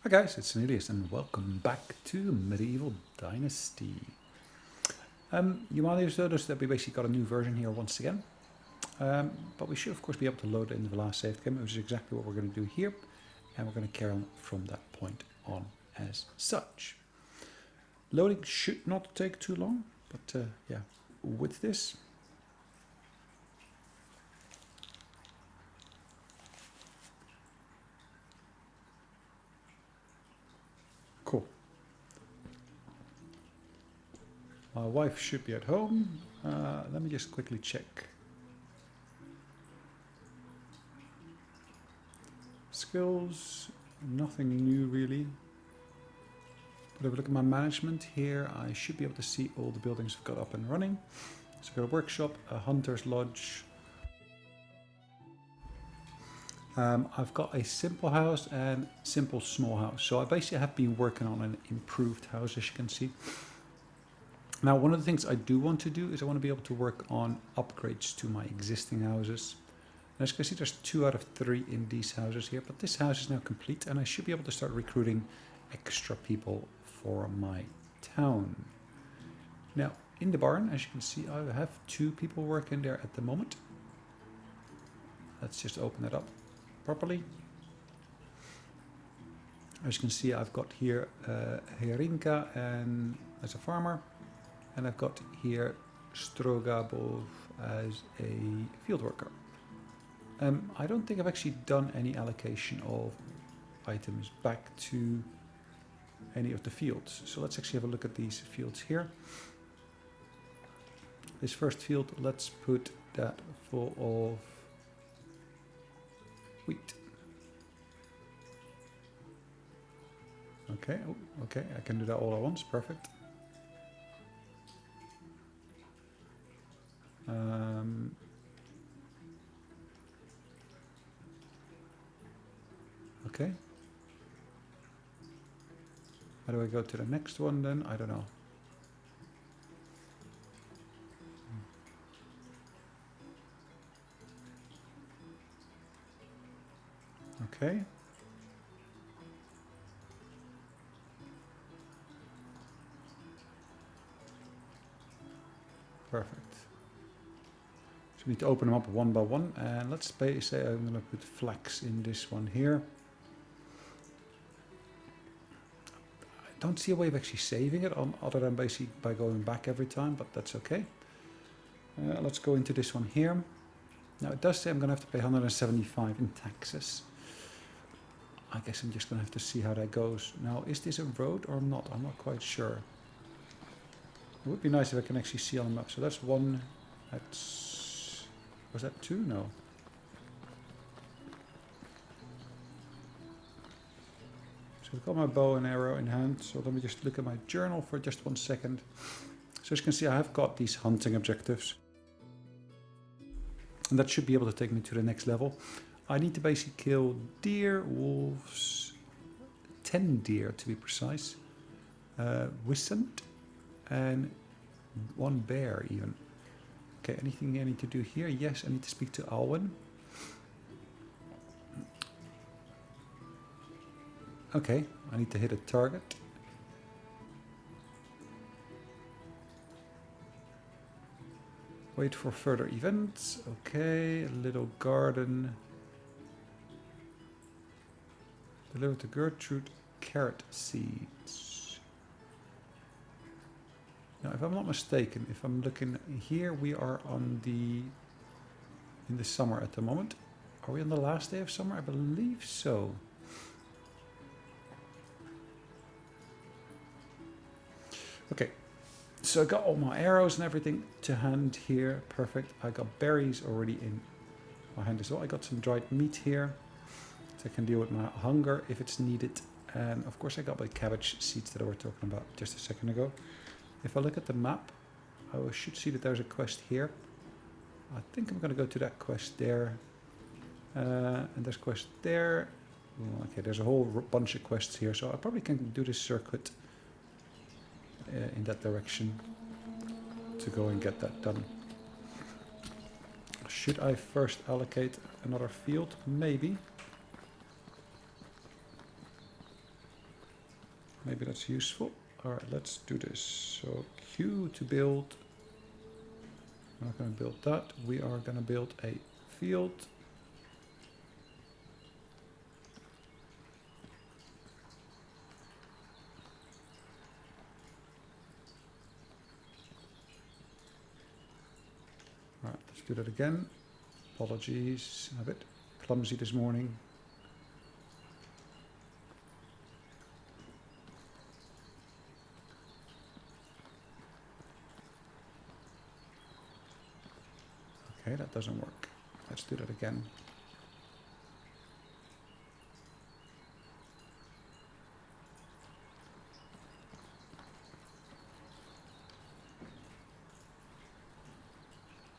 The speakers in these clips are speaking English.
Hi guys, it's Sonelias and welcome back to Medieval Dynasty. You might have noticed that we basically got a new version here once again. But we should of course be able to load it in the last save game, which is exactly what we're going to do here. And we're going to carry on from that point on as such. Loading should not take too long, but yeah, with this. Cool. My wife should be at home. Let me just quickly check. Skills, nothing new really. But if I look at my management here, I should be able to see all the buildings I've got up and running. So I've got a workshop, a hunter's lodge. I've got a simple house and simple small house. So I basically have been working on an improved house, as you can see. Now, one of the things I do want to do is I want to be able to work on upgrades to my existing houses. And as you can see, there's 2 out of 3 in these houses here, but this house is now complete and I should be able to start recruiting extra people for my town. Now, in the barn, as you can see, I have 2 people working there at the moment. Let's just open it up properly. As you can see, I've got here Herinka and as a farmer, and I've got here Strogabov as a field worker. I don't think I've actually done any allocation of items back to any of the fields. So let's actually have a look at these fields here. This first field, let's put that full of wheat. Okay, okay, I can do that all at once, perfect. Okay. How do I go to the next one then? I don't know. Okay. Perfect. So we need to open them up one by one, and let's say I'm going to put flax in this one here. I don't see a way of actually saving it other than basically by going back every time, but that's okay. Let's go into this one here. Now it does say I'm going to have to pay 175 in taxes. I guess I'm just going to have to see how that goes. Now, is this a road or not? I'm not quite sure. It would be nice if I can actually see on the map. So that's 1, that's... was that 2? No. So I've got my bow and arrow in hand. So let me just look at my journal for just 1 second. So as you can see, I have got these hunting objectives. And that should be able to take me to the next level. I need to basically kill deer, wolves, 10 deer to be precise, wisent, and 1 bear even. Okay, anything I need to do here? Yes, I need to speak to Alwyn. Okay, I need to hit a target. Wait for further events. Okay, a little garden. Deliver to Gertrude carrot seeds. Now, if I'm not mistaken, if I'm looking here, we are on in the summer at the moment. Are we on the last day of summer? I believe so. Okay, so I got all my arrows and everything to hand here. Perfect. I got berries already in my hand as well. I got some dried meat here, so I can deal with my hunger if it's needed. And of course I got my cabbage seeds that I were talking about just a second ago. If I look at the map, I should see that there's a quest here. I think I'm going to go to that quest there. And there's a quest there. Okay, there's a whole bunch of quests here, so I probably can do this circuit in that direction to go and get that done. Should I first allocate another field? Maybe. Maybe that's useful. All right, let's do this. So Q to build. We're not going to build that. We are going to build a field. All right, let's do that again. Apologies, I'm a bit clumsy this morning. Okay, that doesn't work. Let's do that again.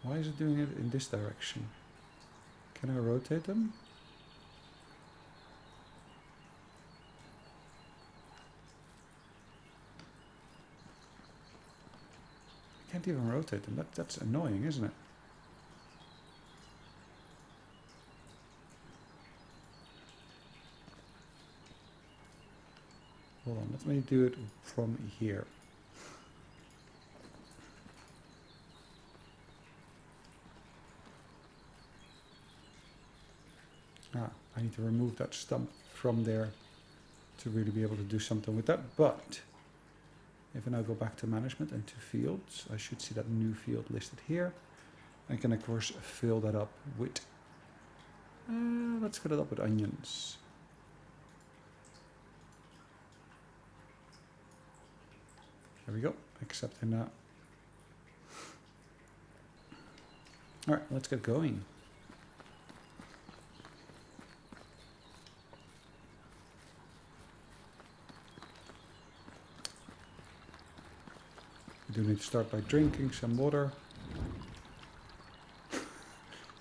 Why is it doing it in this direction? Can I rotate them? I can't even rotate them. That's annoying, isn't it? Hold on, let me do it from here. I need to remove that stump from there to really be able to do something with that. But if I now go back to management and to fields, I should see that new field listed here. I can of course fill that up with, let's fill it up with onions. There we go, accepting that. All right, let's get going. We do need to start by drinking some water.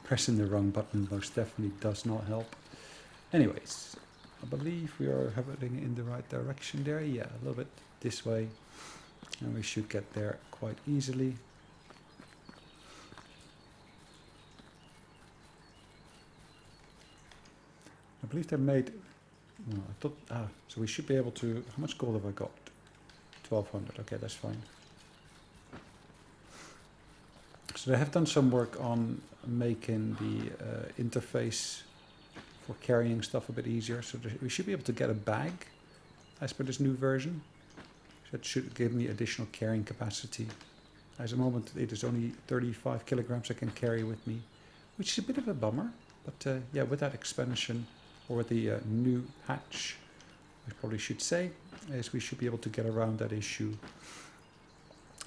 Pressing the wrong button most definitely does not help. Anyways, I believe we are heading in the right direction there. Yeah, a little bit this way. And we should get there quite easily. I believe they made, no, I thought, so we should be able to, how much gold have I got? 1200, okay, that's fine. So they have done some work on making the interface for carrying stuff a bit easier. So we should be able to get a bag as per this new version. So that should give me additional carrying capacity. At the moment it is only 35 kilograms I can carry with me, which is a bit of a bummer. But yeah, with that expansion, or with the new hatch, I probably should say, is we should be able to get around that issue.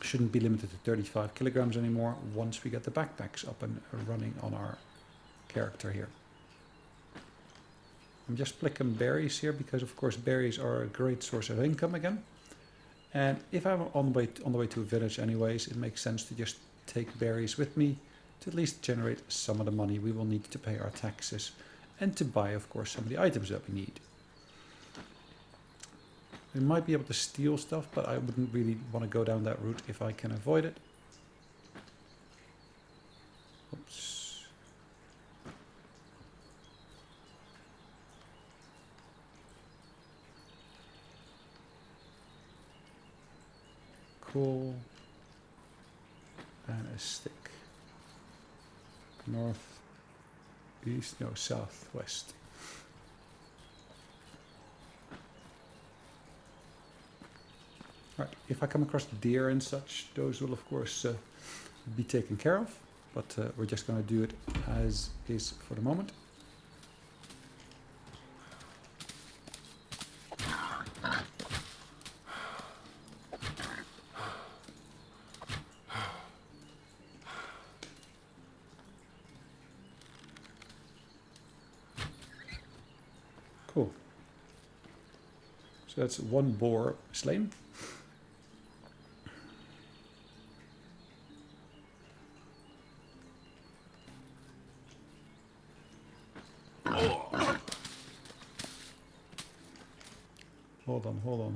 Shouldn't be limited to 35 kilograms anymore once we get the backpacks up and running on our character here. I'm just picking berries here because of course berries are a great source of income again. And if I'm on the way to a village anyways, it makes sense to just take berries with me to at least generate some of the money we will need to pay our taxes and to buy of course some of the items that we need. We might be able to steal stuff, but I wouldn't really want to go down that route if I can avoid it. Oops. Cool. And a stick. North, east, no, south, west. Right, if I come across deer and such, those will of course be taken care of, but we're just going to do it as is for the moment. Cool. So that's one boar slain.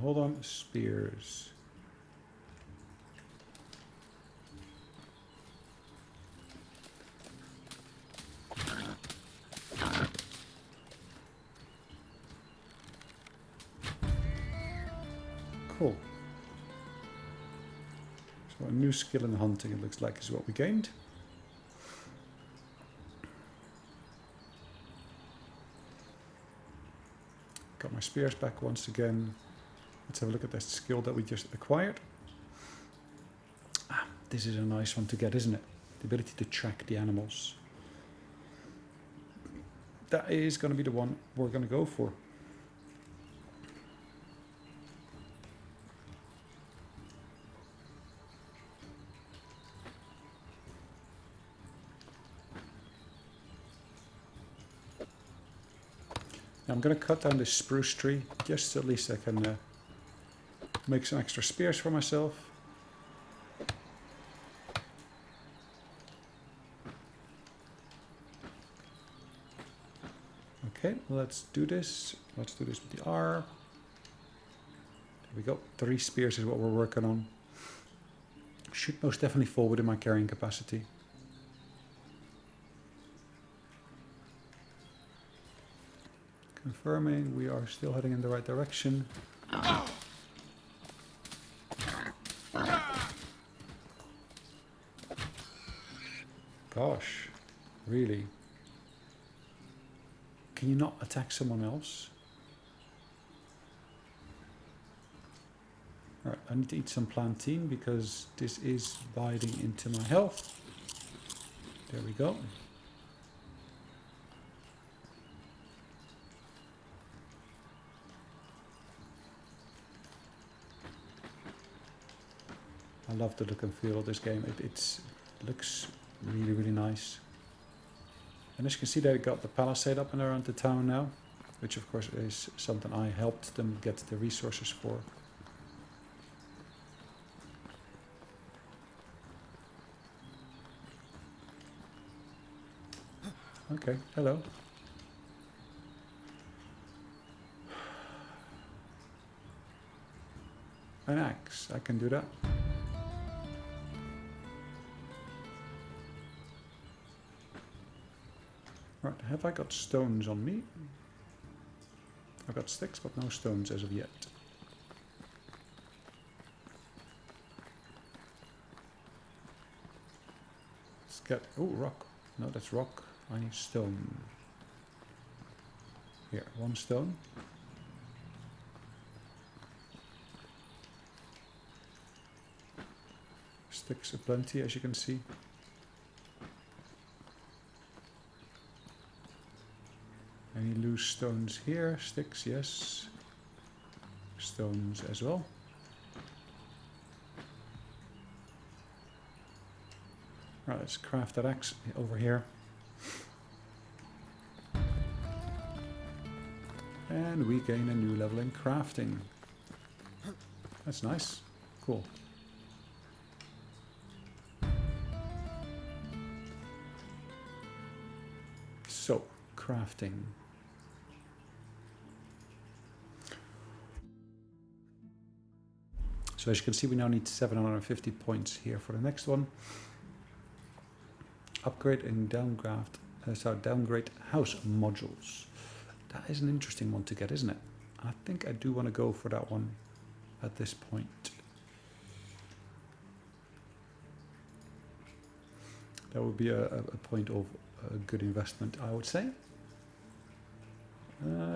Hold on. Spears. Cool. So a new skill in hunting, it looks like, is what we gained. Got my spears back once again. Let's have a look at this skill that we just acquired. Ah, this is a nice one to get, isn't it? The ability to track the animals. That is going to be the one we're going to go for. Now I'm going to cut down this spruce tree just so at least I can make some extra spears for myself. Okay, let's do this. Let's do this with the R. There we go. 3 spears is what we're working on. Should most definitely fall within my carrying capacity. Confirming we are still heading in the right direction. Gosh, really? Can you not attack someone else? Alright, I need to eat some plantain because this is biting into my health. There we go. I love the look and feel of this game. It looks really, really nice. And as you can see, they got the palisade up and around the town now, which of course is something I helped them get the resources for. Okay, hello. An axe, I can do that. Right, have I got stones on me? I've got sticks, but no stones as of yet. Let's get... oh, rock. No, that's rock. I need stone. Here, 1 stone. Sticks aplenty, as you can see. Any loose stones here? Sticks, yes. Stones as well. Right, let's craft that axe over here. And we gain a new level in crafting. That's nice. Cool. So, crafting. So as you can see, we now need 750 points here for the next one. Upgrade and downgrade house modules. That is an interesting one to get, isn't it? I think I do want to go for that one at this point. That would be a point of a good investment, I would say.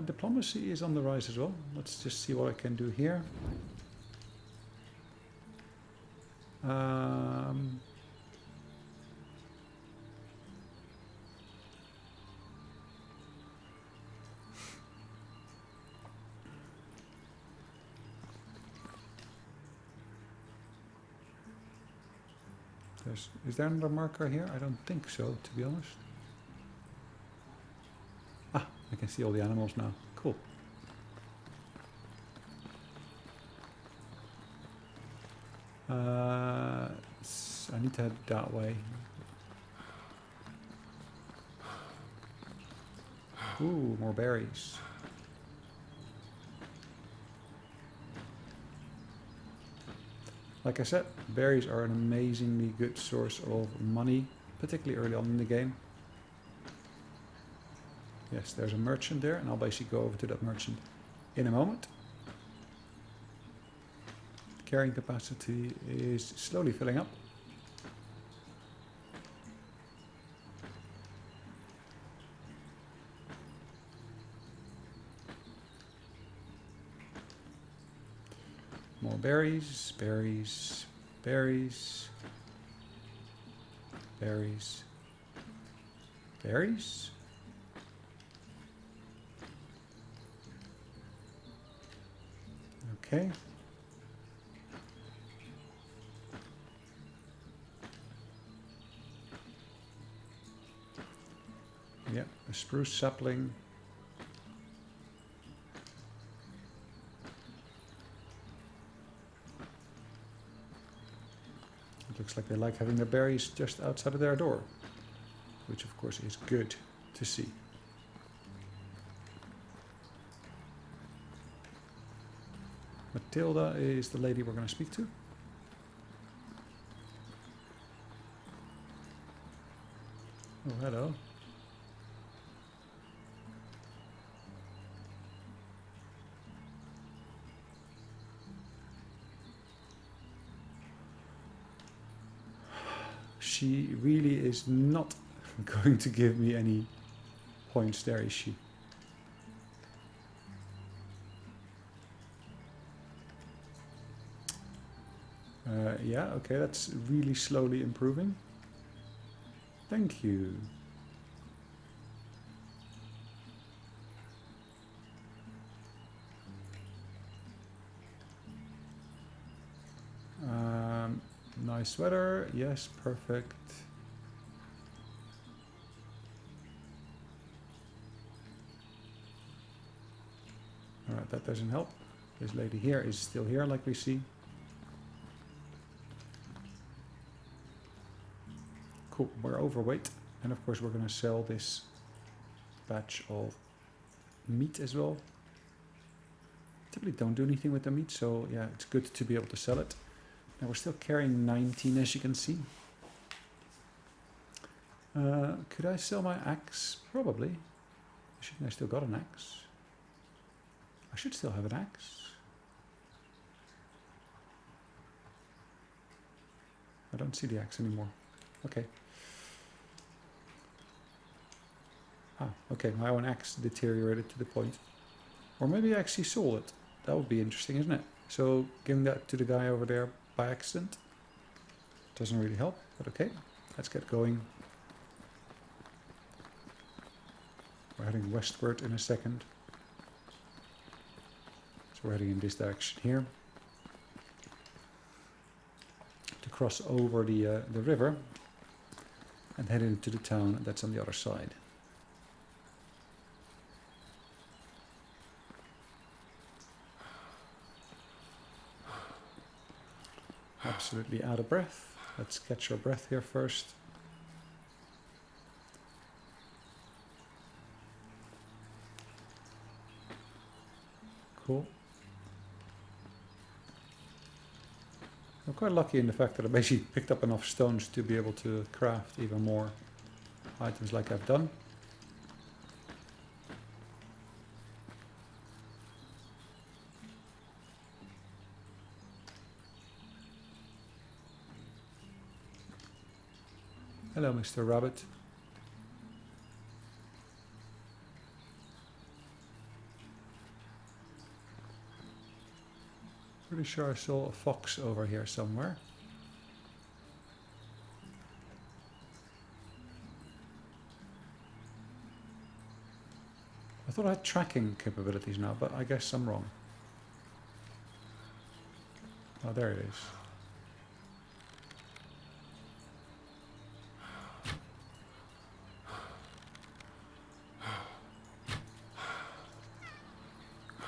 Diplomacy is on the rise as well. Let's just see what I can do here. Is there another marker here? I don't think so, to be honest. Ah, I can see all the animals now. Cool. I need to head that way. Ooh, more berries. Like I said, berries are an amazingly good source of money, particularly early on in the game. Yes, there's a merchant there, and I'll basically go over to that merchant in a moment. carrying capacity is slowly filling up. More berries, berries, berries, berries, berries. Okay. Yeah, a spruce sapling. It looks like they like having their berries just outside of their door, which of course is good to see. Matilda is the lady we're going to speak to. Oh, hello. She really is not going to give me any points there, is she? Yeah, okay, that's really slowly improving. Thank you. Nice weather, yes, perfect. Alright, that doesn't help. This lady here is still here, like we see. Cool, we're overweight. And of course we're going to sell this batch of meat as well. Typically don't do anything with the meat, so yeah, it's good to be able to sell it. Now we're still carrying 19, as you can see. Could I sell my axe? Probably. I still got an axe. I should still have an axe. I don't see the axe anymore. Okay. Ah, okay, my own axe deteriorated to the point. Or maybe I actually sold it. That would be interesting, isn't it? So giving that to the guy over there by accident doesn't really help, but okay, let's get going. We're heading westward in a second. So we're heading in this direction here. To cross over the river and head into the town that's on the other side. Absolutely out of breath. Let's catch our breath here first. Cool. I'm quite lucky in the fact that I basically picked up enough stones to be able to craft even more items like I've done. Hello, Mr. Rabbit. Pretty sure I saw a fox over here somewhere. I thought I had tracking capabilities now, but I guess I'm wrong. Oh, there it is.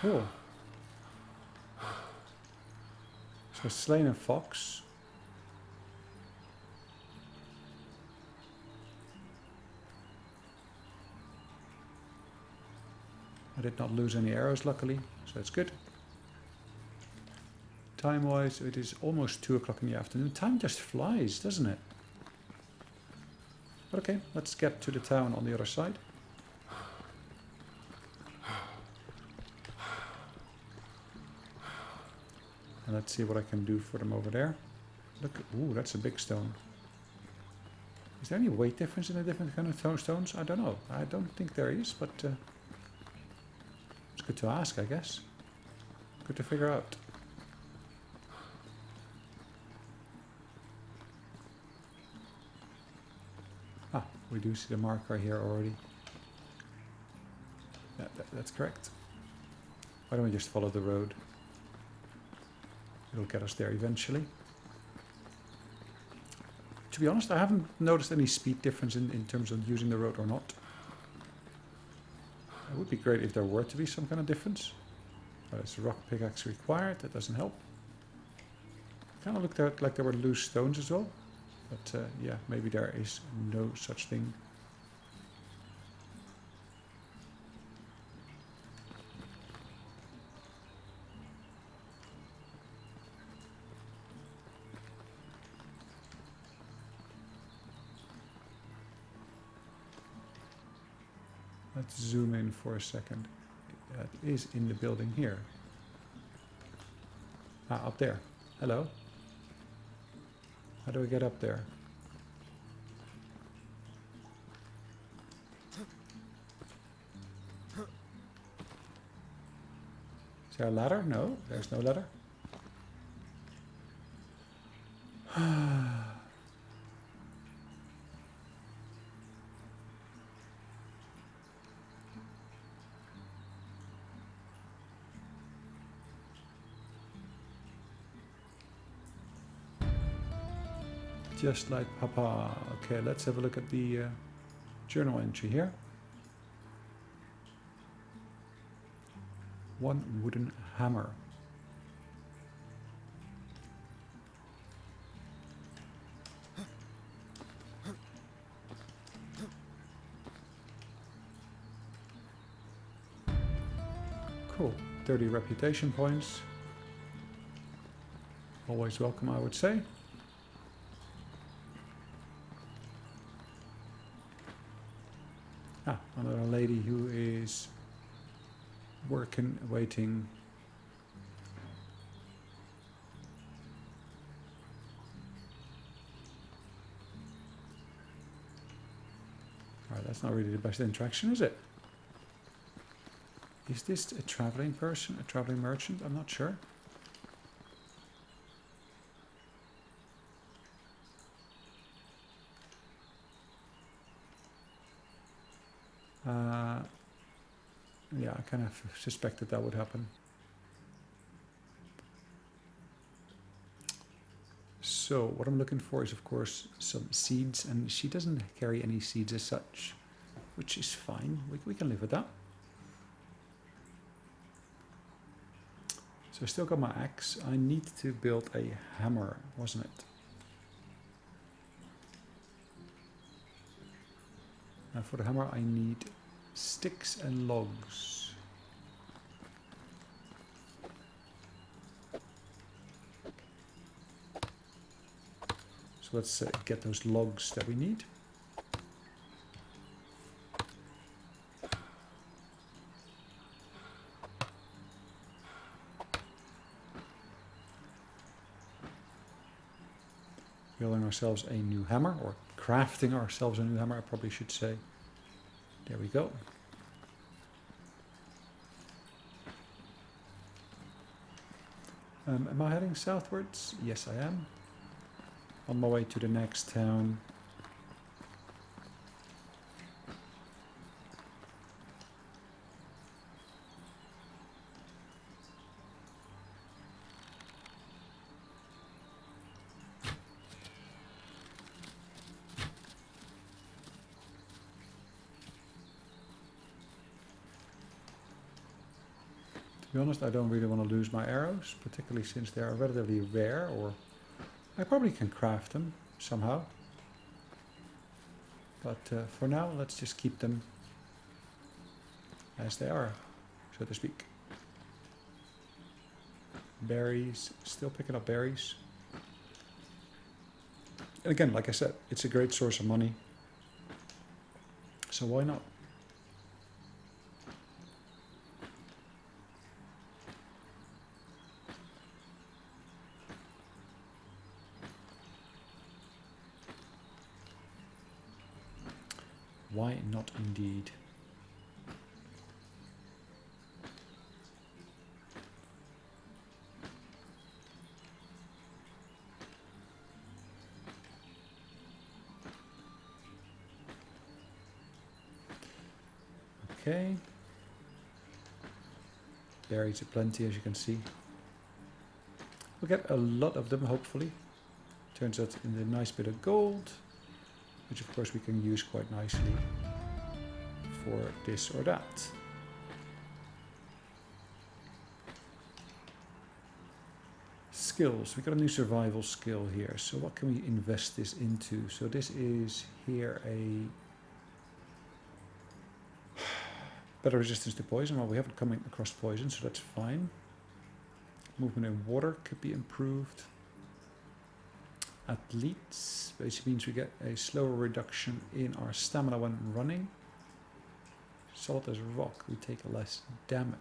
Cool. So slain a fox. I did not lose any arrows, luckily, so that's good. Time-wise, it is almost 2 o'clock in the afternoon. Time just flies, doesn't it? But okay, let's get to the town on the other side. And let's see what I can do for them over there. Look, ooh, that's a big stone. Is there any weight difference in the different kind of stones? I don't know. I don't think there is, but it's good to ask, I guess. Good to figure out. Ah, we do see the marker here already. Yeah, that's correct. Why don't we just follow the road? It'll get us there eventually. To be honest, I haven't noticed any speed difference in terms of using the road or not. It would be great if there were to be some kind of difference. There's a rock pickaxe required, that doesn't help. Kind of looked out like there were loose stones as well. But yeah, maybe there is no such thing. Let's zoom in for a second. That is in the building here. Ah, up there. Hello. How do I get up there? Is there a ladder? No, there's no ladder. Just like Papa. Okay, let's have a look at the journal entry here. One wooden hammer. Cool. 30 reputation points. Always welcome, I would say. Ah, another lady who is working, waiting. Alright, that's not really the best interaction, is it? Is this a traveling person, a traveling merchant? I'm not sure. Yeah, I kind of suspected that would happen. So what I'm looking for is, of course, some seeds, and she doesn't carry any seeds as such, which is fine. We can live with that. So I still got my axe. I need to build a hammer, wasn't it? Now for the hammer I need sticks and logs. So let's get those logs that we need. Building ourselves a new hammer, or crafting ourselves a new hammer, I probably should say. There we go. Am I heading southwards? Yes, I am. On my way to the next town. To be honest, I don't really want to lose my arrows, particularly since they are relatively rare, or I probably can craft them somehow. But for now, let's just keep them as they are, so to speak. Berries, still picking up berries. And again, like I said, it's a great source of money. So why not? Why not indeed? Okay. Berries aplenty, as you can see. We'll get a lot of them, hopefully. Turns out in the nice bit of gold, which of course we can use quite nicely for this or that. Skills. We got a new survival skill here. So what can we invest this into? So this is here a better resistance to poison. Well, we haven't come across poison, so that's fine. Movement in water could be improved. Athletes basically means we get a slower reduction in our stamina when running. Solid as rock, we take less damage.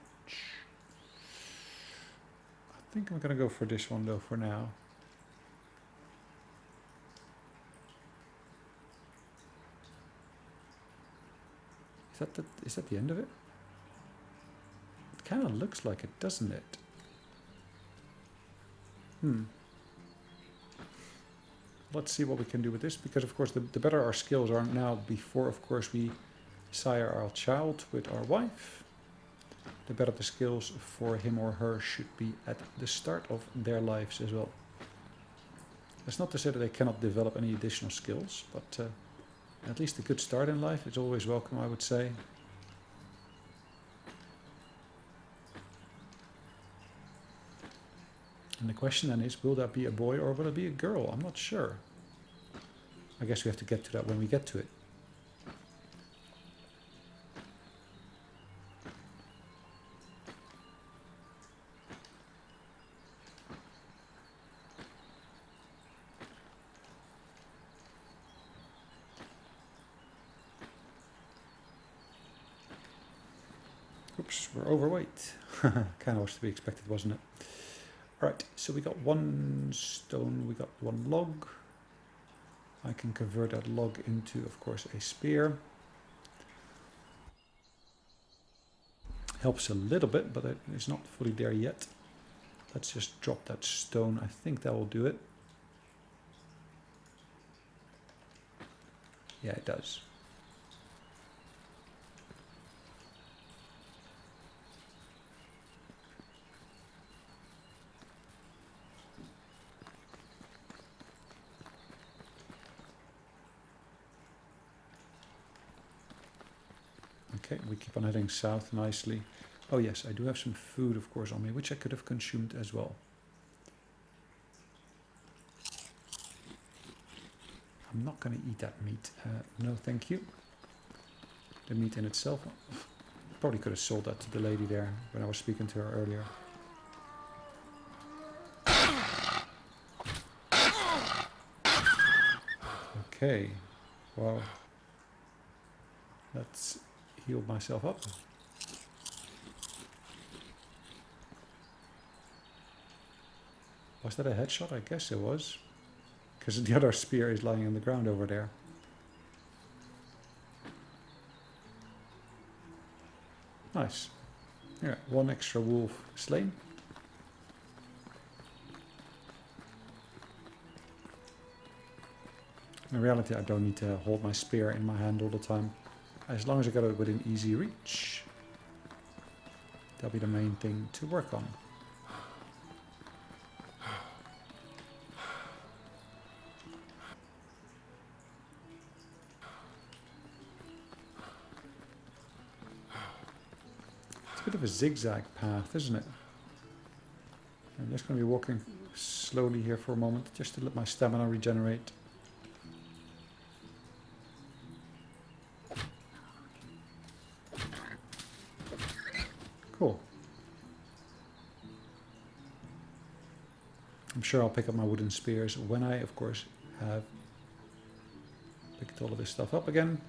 I think I'm gonna go for this one though for now. Is that the end of it? It kind of looks like it, doesn't it? Let's see what we can do with this, because of course the better our skills are now before of course we sire our child with our wife, the better the skills for him or her should be at the start of their lives as well. That's not to say that they cannot develop any additional skills, but at least a good start in life is always welcome, I would say. And the question then is, will that be a boy or will it be a girl? I'm not sure. I guess we have to get to that when we get to it. Oops, we're overweight. Kind of was to be expected, wasn't it? Alright, so we got one stone, we got one log. I can convert that log into, of course, a spear. Helps a little bit, but it's not fully there yet. Let's just drop that stone. I think that will do it. Yeah, it does. Okay, we keep on heading south nicely. Oh yes, I do have some food, of course, on me, which I could have consumed as well. I'm not going to eat that meat. No, thank you. The meat in itself. Probably could have sold that to the lady there when I was speaking to her earlier. Okay, well, let's heal myself up. Was that a headshot? I guess it was. Because the other spear is lying on the ground over there. Nice. Yeah, one extra wolf slain. In reality, I don't need to hold my spear in my hand all the time. As long as I got it within easy reach, that'll be the main thing to work on. It's a bit of a zigzag path, isn't it? I'm just going to be walking slowly here for a moment, just to let my stamina regenerate. Cool. I'm sure I'll pick up my wooden spears when I, of course, have picked all of this stuff up again.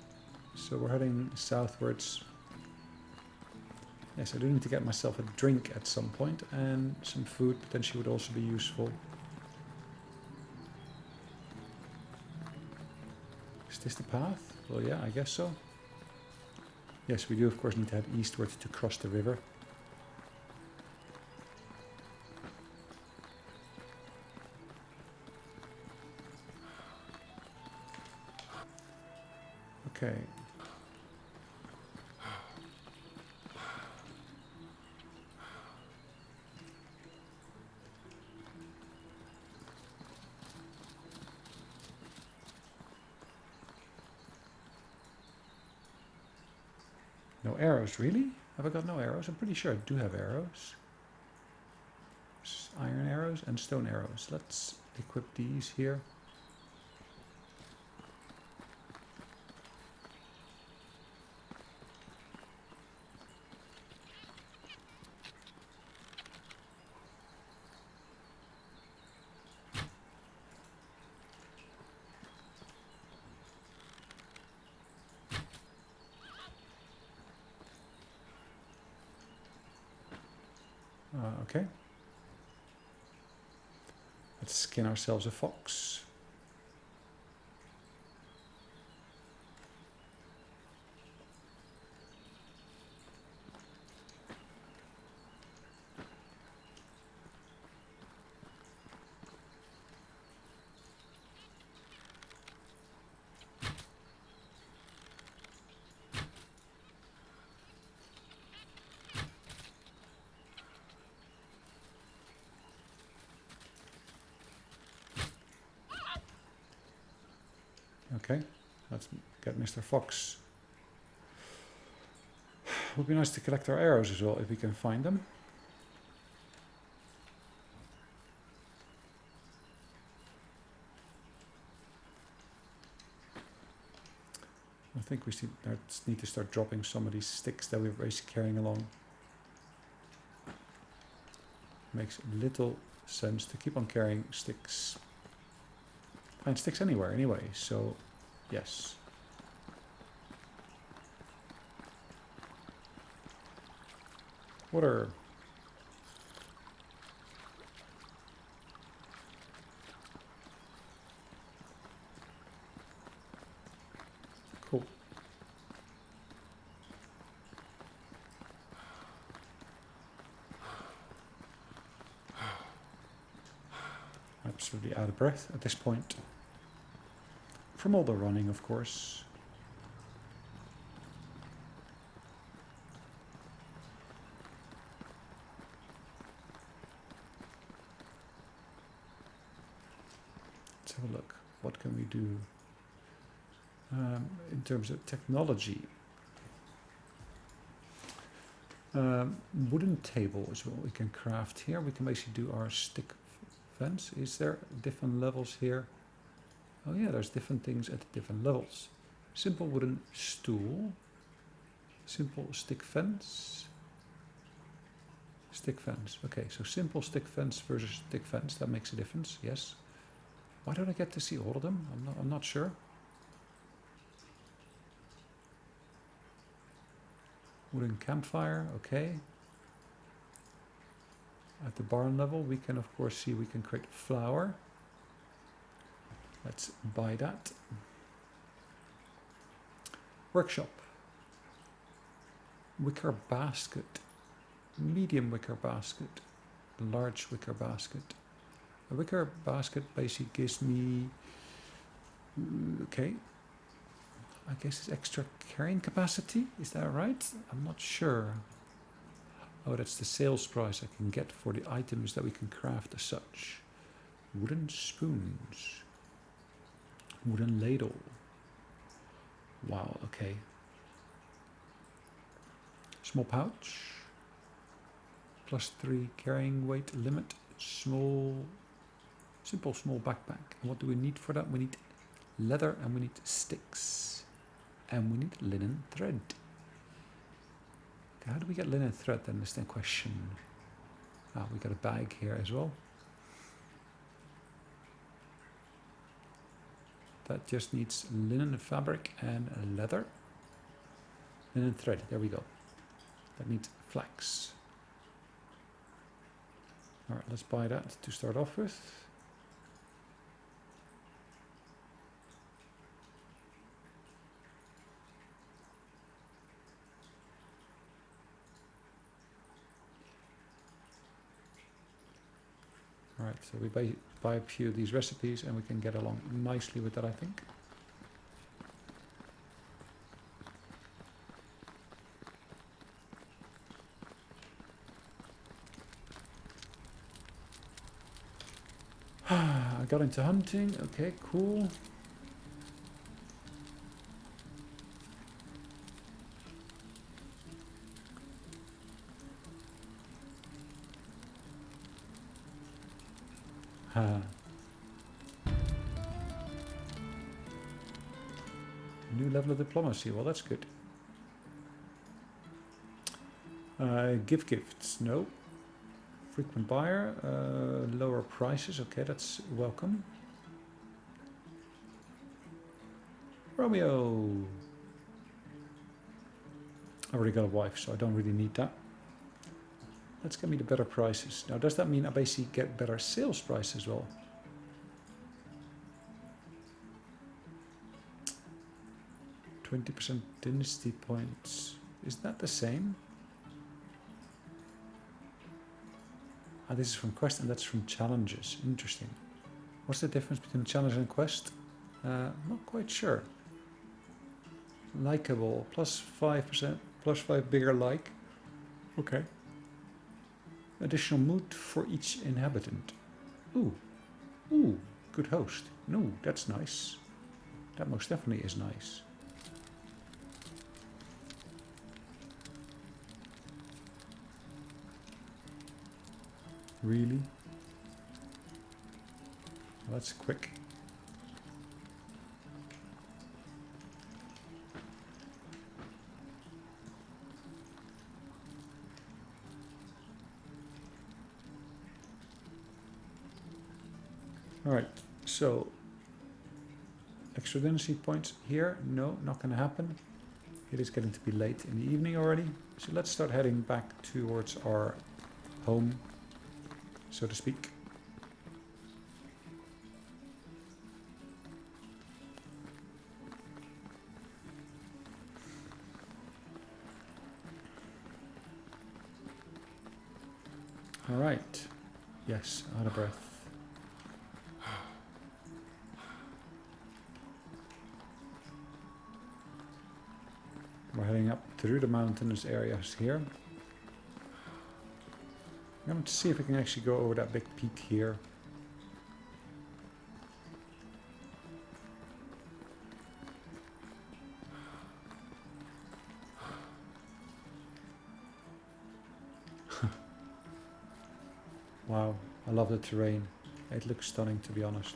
So we're heading southwards. Yes, I do need to get myself a drink at some point, and some food potentially would also be useful. Is this the path? Well, yeah, I guess so. Yes, we do of course need to head eastward to cross the river. Okay. No arrows, really? Have I got no arrows? I'm pretty sure I do have arrows. Iron arrows and stone arrows. Let's equip these here. Okay. Let's skin ourselves a fox. Okay, let's get Mr. Fox. Would be nice to collect our arrows as well if we can find them. I think we need to start dropping some of these sticks that we're basically carrying along. Makes little sense to keep on carrying sticks. Find sticks anywhere anyway, so yes. Water. Cool. Absolutely out of breath at this point. From all the running, of course. Let's have a look. What can we do in terms of technology? Wooden table is what we can craft here. We can basically do our stick fence. Is there different levels here? Oh yeah, there's different things at different levels. Simple wooden stool. Simple stick fence. Stick fence. Okay, so simple stick fence versus stick fence. That makes a difference, yes. Why don't I get to see all of them? I'm not sure. Wooden campfire, okay. At the barn level, we can of course see we can create flour. Let's buy that. Workshop. Wicker basket. Medium wicker basket. Large wicker basket. A wicker basket basically gives me, okay, I guess it's extra carrying capacity. Is that right? I'm not sure. Oh, that's the sales price I can get for the items that we can craft as such. Wooden spoons. Wooden ladle. Wow, okay. Small pouch. +3 carrying weight limit. Simple small backpack. And what do we need for that? We need leather and we need sticks. And we need linen thread. Okay, how do we get linen thread then is the question. We got a bag here as well. That just needs linen fabric and leather. Linen thread, there we go. That needs flax. Alright, let's buy that to start off with. Alright, so we buy a few of these recipes and we can get along nicely with that, I think. I got into hunting. Okay, cool. New level of diplomacy. Well, that's good. Give gifts. No. Frequent buyer. Lower prices. Okay, that's welcome. Romeo. I already got a wife, so I don't really need that. Let's get me the better prices. Now, does that mean I basically get better sales price as well? %20 dynasty points. Is that the same? Ah, this is from quest and that's from challenges. Interesting. What's the difference between challenge and quest? Not quite sure. Likeable, +5%, +5 bigger like. Okay. Additional mood for each inhabitant. Ooh, ooh, good host. No, that's nice. That most definitely is nice. Really? Well, that's quick. Alright, so extra dynasty points here. No, not going to happen. It is getting to be late in the evening already. So let's start heading back towards our home, so to speak. All right. Yes, out of breath. We're heading up through the mountainous areas here. I'm going to see if we can actually go over that big peak here. Wow, I love the terrain. It looks stunning, to be honest.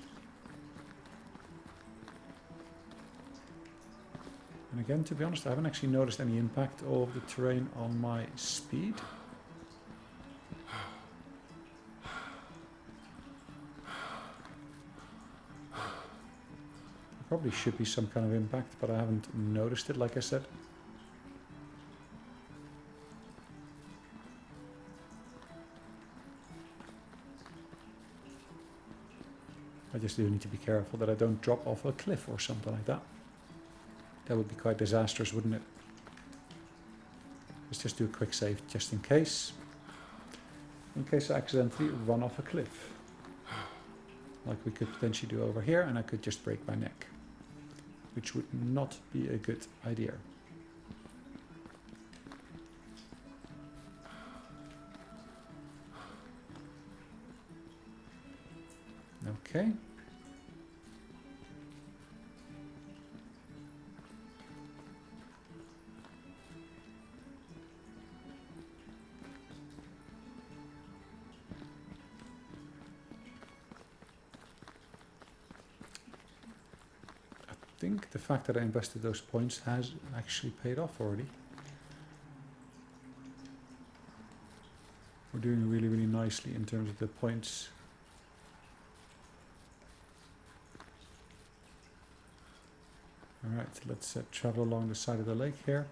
And again, to be honest, I haven't actually noticed any impact of the terrain on my speed. There probably should be some kind of impact, but I haven't noticed it, like I said. I just do need to be careful that I don't drop off a cliff or something like that. That would be quite disastrous, wouldn't it? Let's just do a quick save just in case. In case I accidentally run off a cliff. Like we could potentially do over here, and I could just break my neck. Which would not be a good idea. Okay. I think the fact that I invested those points has actually paid off already. We're doing really, really nicely in terms of the points. Alright, let's travel along the side of the lake here.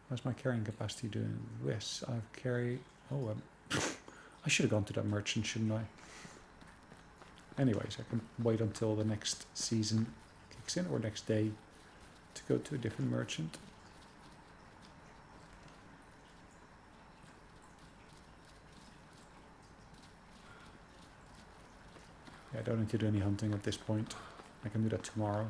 How's my carrying capacity doing? Yes, I've carried... Oh, I should have gone to that merchant, shouldn't I? Anyways, I can wait until the next season kicks in, or next day, to go to a different merchant. Yeah, I don't need to do any hunting at this point. I can do that tomorrow.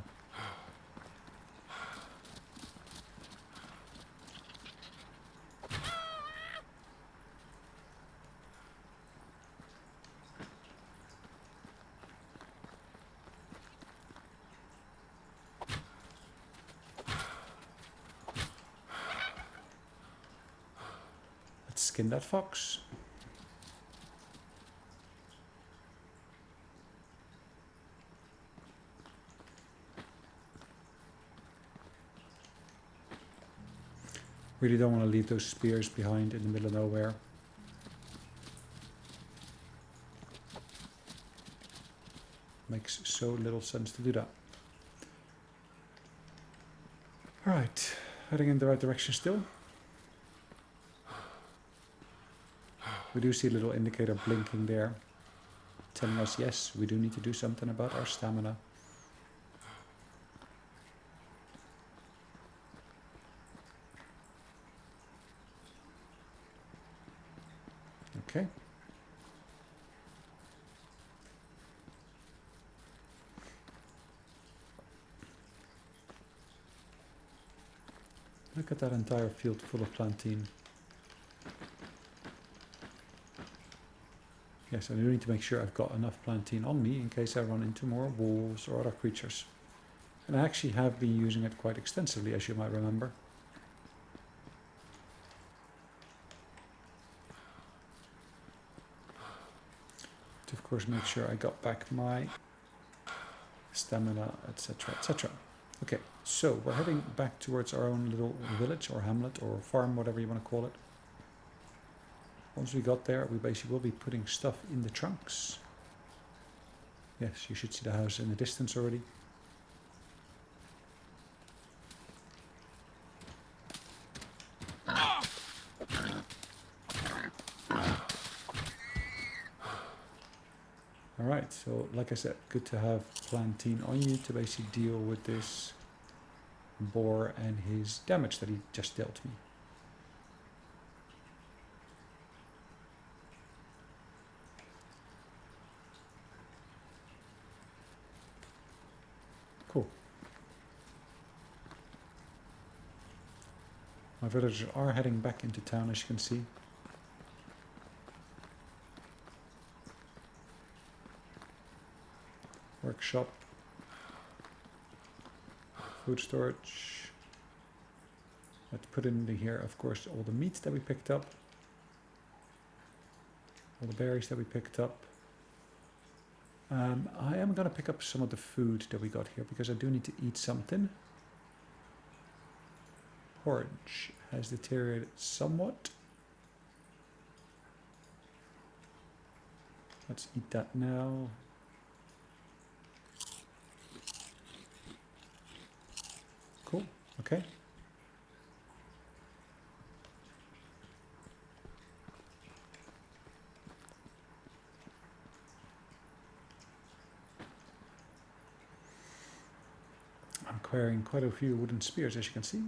Let's skin that fox. Really don't want to leave those spears behind in the middle of nowhere. Makes so little sense to do that. Alright, heading in the right direction still. We do see a little indicator blinking there, telling us yes, we do need to do something about our stamina. Okay. Look at that entire field full of plantain. Yes, I do need to make sure I've got enough plantain on me in case I run into more wolves or other creatures. And I actually have been using it quite extensively, as you might remember. To of course make sure I got back my stamina, etc, etc. Okay, so we're heading back towards our own little village or hamlet or farm, whatever you want to call it. Once we got there, we basically will be putting stuff in the trunks. Yes, you should see the house in the distance already. Alright, so like I said, good to have plantain on you to basically deal with this boar and his damage that he just dealt me. Cool. My villagers are heading back into town, as you can see. Workshop. Food storage. Let's put in here, of course, all the meat that we picked up. All the berries that we picked up. I am going to pick up some of the food that we got here because I do need to eat something. Porridge has deteriorated somewhat. Let's eat that now. Cool, okay. I'm carrying quite a few wooden spears, as you can see,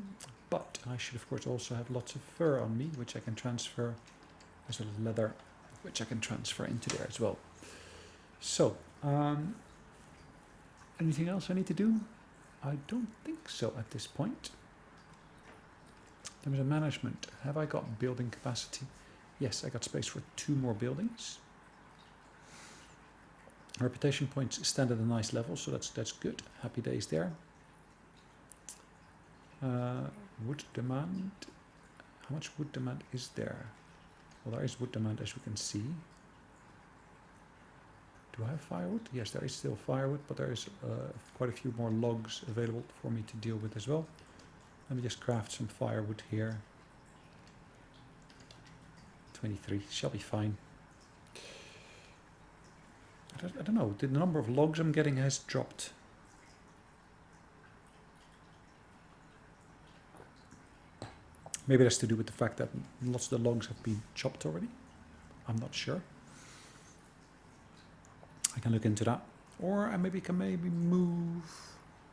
but I should of course also have lots of fur on me, which I can transfer, as well as leather, which I can transfer into there as well. So, anything else I need to do? I don't think so at this point. In terms of management, have I got building capacity? Yes, I got space for 2 more buildings. Reputation points stand at a nice level, so that's good. Happy days there. Wood demand. How much wood demand is there? Well, there is wood demand, as we can see. Do I have firewood? Yes, there is still firewood, but there is quite a few more logs available for me to deal with as well. Let me just craft some firewood here. 23 shall be fine. I don't know, the number of logs I'm getting has dropped. Maybe that's to do with the fact that lots of the logs have been chopped already. I'm not sure. I can look into that. Or I maybe can move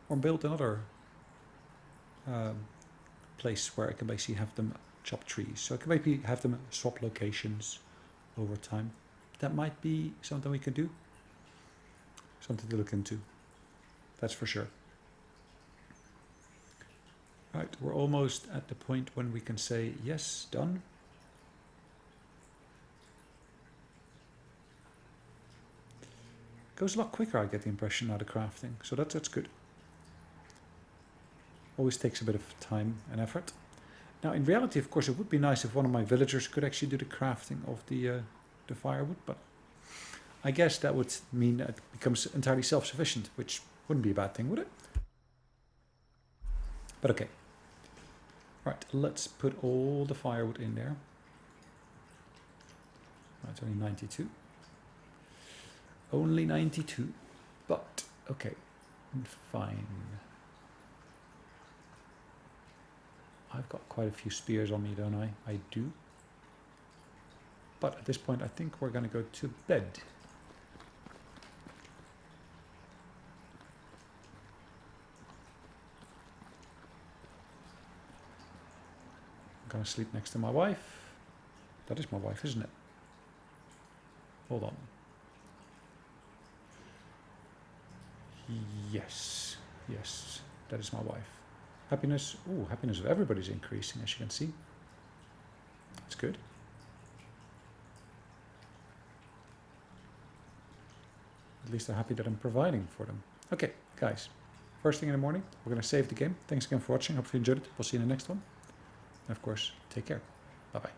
or build another place where I can basically have them chop trees. So I can maybe have them swap locations over time. That might be something we can do. something to look into. That's for sure. Right, we're almost at the point when we can say, yes, done. Goes a lot quicker, I get the impression, out of crafting. So that's good. Always takes a bit of time and effort. Now, in reality, of course, it would be nice if one of my villagers could actually do the crafting of the firewood, but I guess that would mean that it becomes entirely self-sufficient, which wouldn't be a bad thing, would it? But okay. Right, let's put all the firewood in there. Right, it's only 92. Only 92, but okay, fine. I've got quite a few spears on me, don't I? I do. But at this point, I think we're going to go to bed. I'm going to sleep next to my wife. That is my wife, isn't it? Hold on. Yes, yes, that is my wife. Happiness, ooh, happiness of everybody's increasing, as you can see. That's good. At least they're happy that I'm providing for them. Okay, guys, first thing in the morning, we're going to save the game. Thanks again for watching. Hope you enjoyed it. We'll see you in the next one. And of course, take care. Bye-bye.